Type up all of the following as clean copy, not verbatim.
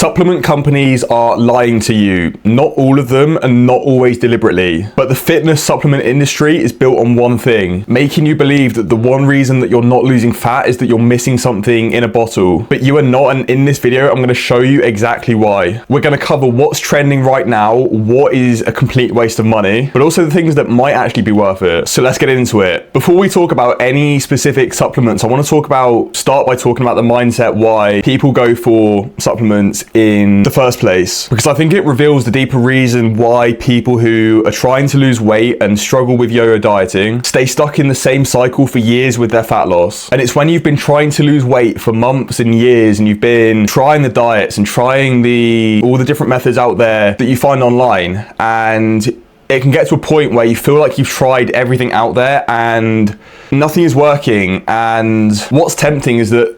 Supplement companies are lying to you. Not all of them, and not always deliberately. But the fitness supplement industry is built on one thing, making you believe that the one reason that you're not losing fat is that you're missing something in a bottle. But you are not, and in this video, I'm gonna show you exactly why. We're gonna cover what's trending right now, what is a complete waste of money, but also the things that might actually be worth it. So let's get into it. Before we talk about any specific supplements, I wanna start by talking about the mindset why people go for supplements in the first place, because I think it reveals the deeper reason why people who are trying to lose weight and struggle with yo-yo dieting stay stuck in the same cycle for years with their fat loss. And it's when you've been trying to lose weight for months and years, and you've been trying the diets and trying all the different methods out there that you find online, and it can get to a point where you feel like you've tried everything out there and nothing is working. And what's tempting is the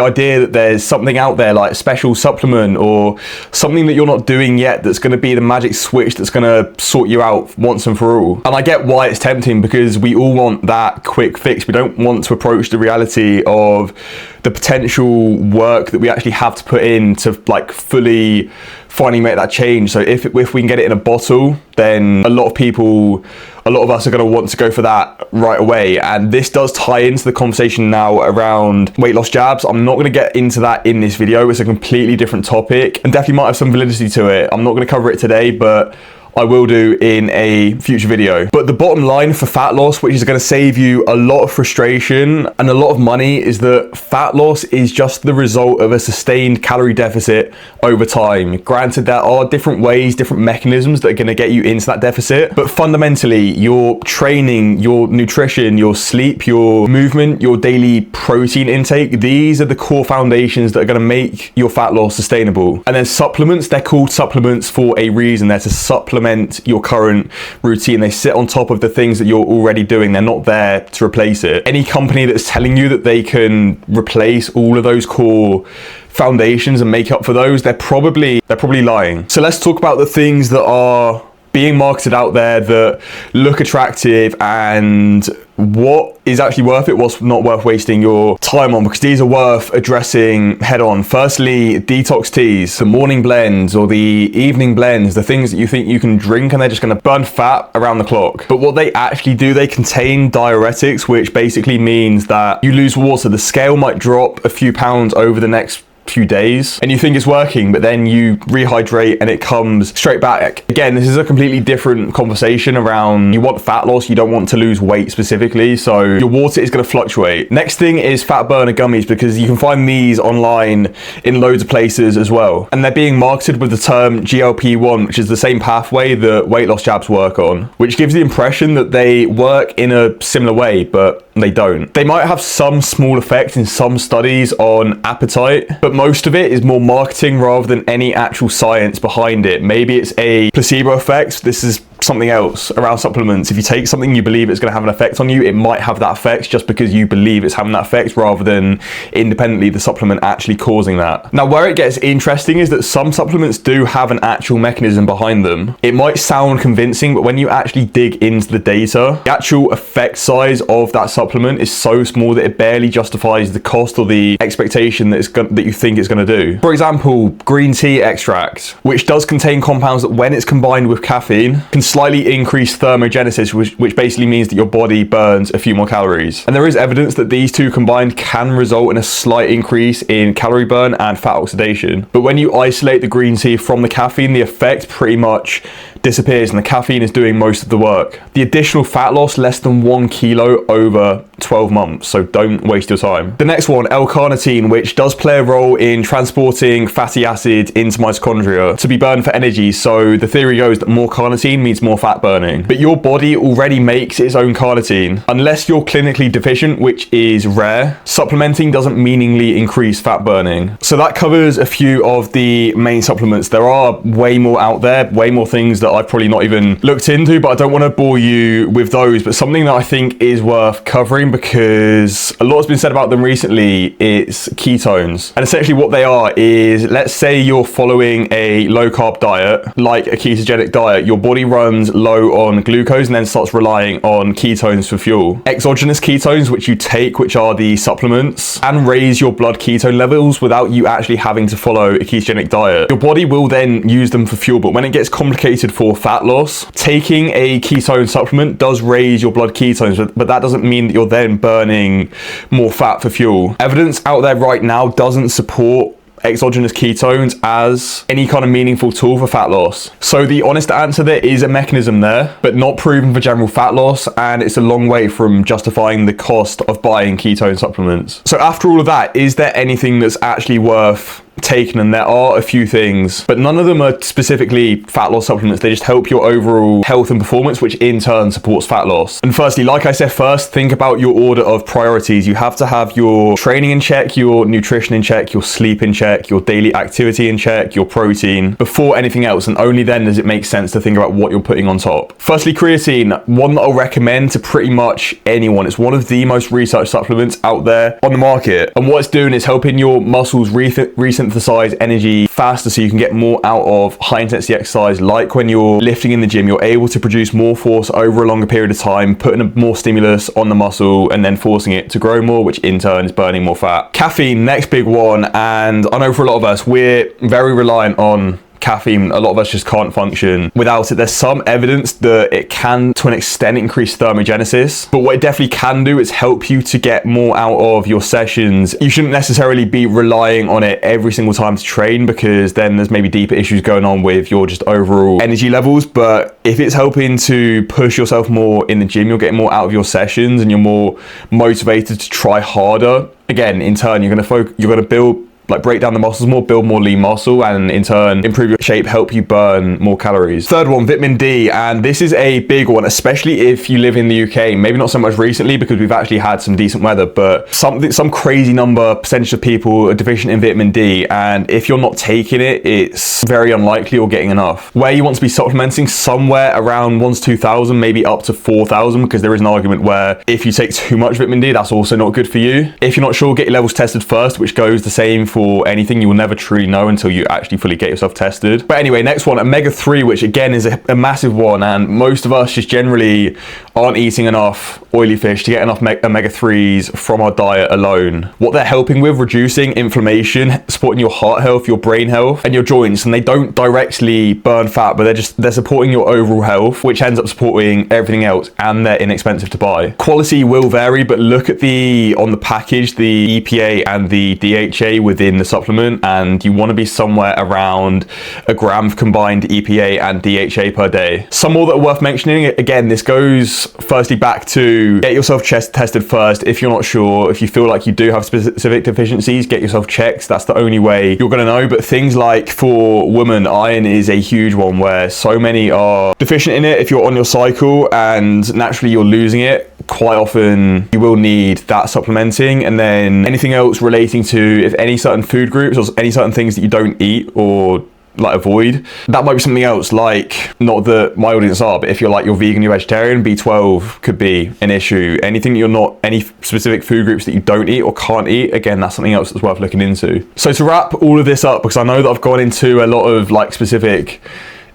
idea that there's something out there, like a special supplement or something that you're not doing yet, that's going to be the magic switch that's going to sort you out once and for all. And I get why it's tempting, because we all want that quick fix. We don't want to approach the reality of the potential work that we actually have to put in to like fully finally make that change. So if we can get it in a bottle, then a lot of us are going to want to go for that right away. And this does tie into the conversation now around weight loss jabs. I'm not going to get into that in this video. It's a completely different topic and definitely might have some validity to it. I'm not going to cover it today, but I will do in a future video. But the bottom line for fat loss, which is going to save you a lot of frustration and a lot of money, is that fat loss is just the result of a sustained calorie deficit over time. Granted, there are different ways, different mechanisms that are going to get you into that deficit, but fundamentally your training, your nutrition, your sleep, your movement, your daily protein intake, these are the core foundations that are going to make your fat loss sustainable. And then supplements, they're called supplements for a reason. They're to supplement your current routine. They sit on top of the things that you're already doing. They're not there to replace it. Any company that's telling you that they can replace all of those core foundations and make up for those, they're probably lying. So let's talk about the things that are being marketed out there that look attractive and what is actually worth it, what's not worth wasting your time on, because these are worth addressing head on. Firstly, detox teas, the morning blends or the evening blends, the things that you think you can drink and they're just going to burn fat around the clock. But what they actually do, they contain diuretics, which basically means that you lose water. The scale might drop a few pounds over the next few days and you think it's working, but then you rehydrate and it comes straight back. Again, this is a completely different conversation around you want fat loss, you don't want to lose weight specifically, so your water is going to fluctuate. Next thing is fat burner gummies, because you can find these online in loads of places as well, and they're being marketed with the term GLP-1, which is the same pathway that weight loss jabs work on, which gives the impression that they work in a similar way, but they don't. They might have some small effect in some studies on appetite, but most of it is more marketing rather than any actual science behind it. Maybe it's a placebo effect. This is something else around supplements. If you take something you believe it's going to have an effect on you, it might have that effect just because you believe it's having that effect rather than independently the supplement actually causing that. Now, where it gets interesting is that some supplements do have an actual mechanism behind them. It might sound convincing, but when you actually dig into the data, the actual effect size of that supplement is so small that it barely justifies the cost or the expectation that you think it's going to do. For example, green tea extract, which does contain compounds that when it's combined with caffeine can slightly increase thermogenesis, which basically means that your body burns a few more calories. And there is evidence that these two combined can result in a slight increase in calorie burn and fat oxidation. But when you isolate the green tea from the caffeine, the effect pretty much disappears and the caffeine is doing most of the work. The additional fat loss, less than 1 kilo over 12 months, so don't waste your time. The next one, L-carnitine, which does play a role in transporting fatty acid into mitochondria to be burned for energy. So the theory goes that more carnitine means more fat burning, but your body already makes its own carnitine. Unless you're clinically deficient, which is rare, supplementing doesn't meaningfully increase fat burning. So that covers a few of the main supplements. There are way more out there, way more things that I've probably not even looked into, but I don't want to bore you with those. But something that I think is worth covering, because a lot has been said about them recently, it's ketones. And essentially what they are is, let's say you're following a low carb diet, like a ketogenic diet. Your body runs low on glucose and then starts relying on ketones for fuel. Exogenous ketones, which you take, which are the supplements, and raise your blood ketone levels without you actually having to follow a ketogenic diet. Your body will then use them for fuel, but when it gets complicated for fat loss, taking a ketone supplement does raise your blood ketones, but that doesn't mean that you're then burning more fat for fuel. Evidence out there right now doesn't support exogenous ketones as any kind of meaningful tool for fat loss. So the honest answer, there is a mechanism there, but not proven for general fat loss, and it's a long way from justifying the cost of buying ketone supplements. So after all of that, is there anything that's actually worth taken? And there are a few things, but none of them are specifically fat loss supplements. They just help your overall health and performance, which in turn supports fat loss. And firstly, like I said, first think about your order of priorities. You have to have your training in check, your nutrition in check, your sleep in check, your daily activity in check, your protein, before anything else, and only then does it make sense to think about what you're putting on top. Firstly, creatine, one that I'll recommend to pretty much anyone. It's one of the most researched supplements out there on the market, and what it's doing is helping your muscles resynthesize energy faster, so you can get more out of high intensity exercise. Like when you're lifting in the gym, you're able to produce more force over a longer period of time, putting more stimulus on the muscle and then forcing it to grow more, which in turn is burning more fat. Caffeine, next big one, and I know for a lot of us, we're very reliant on caffeine. A lot of us just can't function without it. There's some evidence that it can, to an extent, increase thermogenesis, but what it definitely can do is help you to get more out of your sessions. You shouldn't necessarily be relying on it every single time to train, because then there's maybe deeper issues going on with your just overall energy levels. But if it's helping to push yourself more in the gym, you're getting more out of your sessions and you're more motivated to try harder. Again, in turn, you're going to build, break down the muscles more, build more lean muscle, and in turn improve your shape, help you burn more calories. Third one, vitamin D, and this is a big one, especially if you live in the UK. Maybe not so much recently because we've actually had some decent weather, but some crazy percentage of people are deficient in vitamin D, and if you're not taking it, it's very unlikely you're getting enough. Where you want to be supplementing, somewhere around 1 to 2,000, maybe up to 4,000, because there is an argument where if you take too much vitamin D, that's also not good for you. If you're not sure, get your levels tested first, which goes the same for anything. You will never truly know until you actually fully get yourself tested. But anyway, next one, omega-3, which again is a massive one, and most of us just generally aren't eating enough oily fish to get enough omega-3s from our diet alone. What they're helping with, reducing inflammation, supporting your heart health, your brain health, and your joints, and they don't directly burn fat, but they're supporting your overall health, which ends up supporting everything else, and they're inexpensive to buy. Quality will vary, but look at on the package, the EPA and the DHA within the supplement, and you want to be somewhere around a gram of combined EPA and DHA per day. Some more that are worth mentioning, again, this goes firstly back to get yourself tested first. If you're not sure, if you feel like you do have specific deficiencies, get yourself checked. That's the only way you're going to know. But things like, for women, iron is a huge one, where so many are deficient in it. If you're on your cycle and naturally you're losing it, quite often you will need that supplementing. And then anything else relating to, if any certain food groups or any certain things that you don't eat or avoid, that might be something else. Like, not that my audience are, but if you're vegan, you're vegetarian, B12 could be an issue. Anything you're not, any specific food groups that you don't eat or can't eat, again, that's something else that's worth looking into. So to wrap all of this up, because I know that I've gone into a lot of specific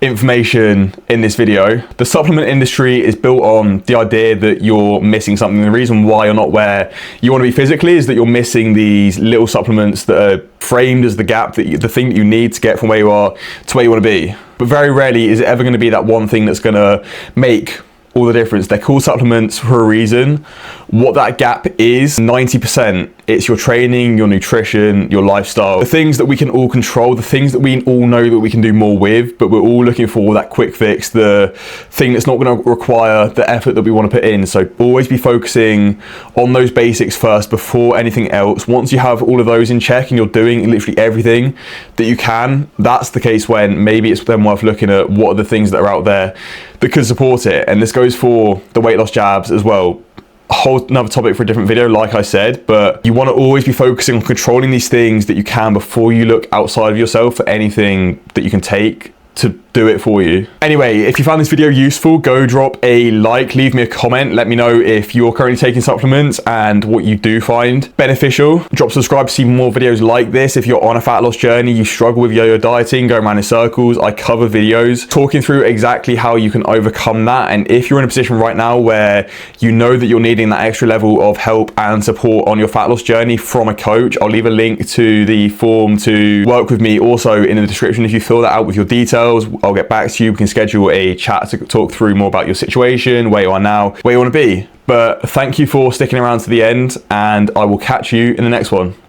information in this video, the supplement industry is built on the idea that you're missing something. The reason why you're not where you want to be physically is that you're missing these little supplements that are framed as the gap, the thing that you need to get from where you are to where you want to be. But very rarely is it ever going to be that one thing that's going to make all the difference. They're called supplements for a reason. What that gap is, 90%, it's your training, your nutrition, your lifestyle, the things that we can all control, the things that we all know that we can do more with, but we're all looking for that quick fix, the thing that's not going to require the effort that we want to put in. So always be focusing on those basics first before anything else. Once you have all of those in check and you're doing literally everything that you can, that's the case when maybe it's then worth looking at what are the things that are out there that could support it. And this goes for the weight loss jabs as well. A whole another topic for a different video, like I said, but you want to always be focusing on controlling these things that you can before you look outside of yourself for anything that you can take to do it for you. Anyway, if you found this video useful, go drop a like, leave me a comment, let me know if you're currently taking supplements and what you do find beneficial. Drop subscribe to see more videos like this. If you're on a fat loss journey, you struggle with yo-yo dieting, going around in circles, I cover videos talking through exactly how you can overcome that. And if you're in a position right now where you know that you're needing that extra level of help and support on your fat loss journey from a coach, I'll leave a link to the form to work with me also in the description. If you fill that out with your details, I'll get back to you. We can schedule a chat to talk through more about your situation, where you are now, where you want to be. But thank you for sticking around to the end, and I will catch you in the next one.